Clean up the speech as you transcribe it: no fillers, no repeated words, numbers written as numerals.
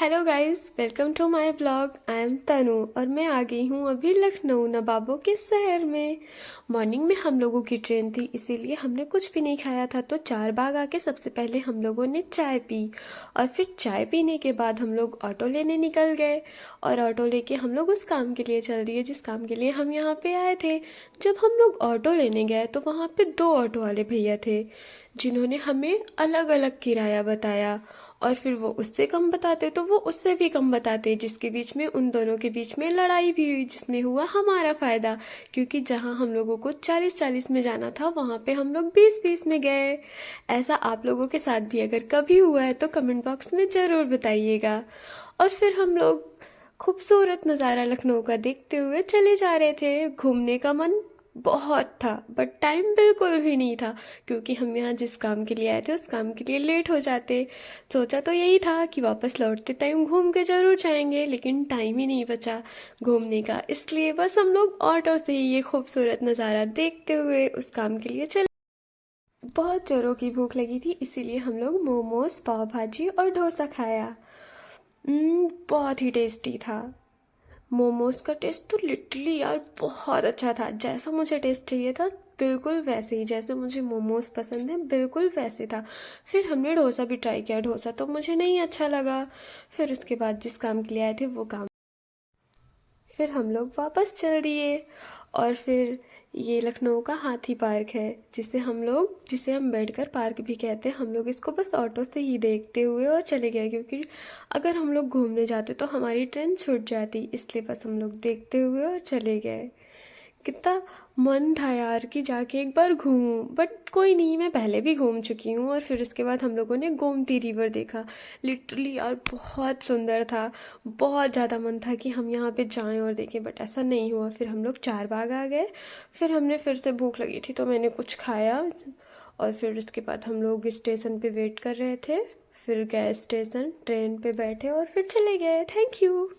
Hello guys, welcome to my blog. I am Tanu और मैं आ गई हूँ अभी लखनऊ नवाबों के शहर में। मॉर्निंग में हम लोगों की ट्रेन थी, इसीलिए हमने कुछ भी नहीं खाया था। तो चार बाग आके सबसे पहले हम लोगों ने चाय पी और फिर चाय पीने के बाद हम लोग ऑटो लेने निकल गए और ऑटो लेके हम लोग उस काम के लिए चल दिए जिस काम के लिए हम यहाँ पे आए थे। जब हम लोग ऑटो लेने गए तो वहाँ पे दो ऑटो वाले भैया थे जिन्होंने हमें अलग अलग किराया बताया और फिर वो उससे कम बताते तो वो उससे भी कम बताते, जिसके बीच में उन दोनों के बीच में लड़ाई भी हुई, जिसमें हुआ हमारा फ़ायदा। क्योंकि जहाँ हम लोगों को 40-40 में जाना था वहाँ पे हम लोग 20-20 में गए। ऐसा आप लोगों के साथ भी अगर कभी हुआ है तो कमेंट बॉक्स में ज़रूर बताइएगा। और फिर हम लोग खूबसूरत नज़ारा लखनऊ का देखते हुए चले जा रहे थे। घूमने का मन बहुत था बट टाइम बिल्कुल भी नहीं था, क्योंकि हम यहाँ जिस काम के लिए आए थे उस काम के लिए लेट हो जाते। सोचा तो यही था कि वापस लौटते टाइम घूम के ज़रूर जाएंगे, लेकिन टाइम ही नहीं बचा घूमने का, इसलिए बस हम लोग ऑटो से ही ये खूबसूरत नज़ारा देखते हुए उस काम के लिए चले। बहुत जोरों की भूख लगी थी, इसीलिए हम लोग मोमोज, पाव भाजी और डोसा खाया। बहुत ही टेस्टी था। मोमोज का टेस्ट तो लिटरली यार बहुत अच्छा था। जैसा मुझे टेस्ट चाहिए था बिल्कुल वैसे ही, जैसे मुझे मोमोज पसंद है बिल्कुल वैसे था। फिर हमने डोसा भी ट्राई किया, डोसा तो मुझे नहीं अच्छा लगा। फिर उसके बाद जिस काम के लिए आए थे वो काम, फिर हम लोग वापस चल दिए। और फिर ये लखनऊ का हाथी पार्क है, जिसे हम बैठकर पार्क भी कहते हैं। हम लोग इसको बस ऑटो से ही देखते हुए और चले गए, क्योंकि अगर हम लोग घूमने जाते तो हमारी ट्रेन छूट जाती, इसलिए बस हम लोग देखते हुए और चले गए। कितना मन था यार कि जाके एक बार घूमूं, बट कोई नहीं, मैं पहले भी घूम चुकी हूँ। और फिर उसके बाद हम लोगों ने गोमती रिवर देखा। लिटरली यार बहुत सुंदर था। बहुत ज़्यादा मन था कि हम यहाँ पे जाएं और देखें, बट ऐसा नहीं हुआ। फिर हम लोग चार बाग आ गए। फिर हमने फिर से भूख लगी थी तो मैंने कुछ खाया और फिर उसके बाद हम लोग स्टेशन पे वेट कर रहे थे। फिर गए स्टेशन, ट्रेन पे बैठे और फिर चले गए। Thank you.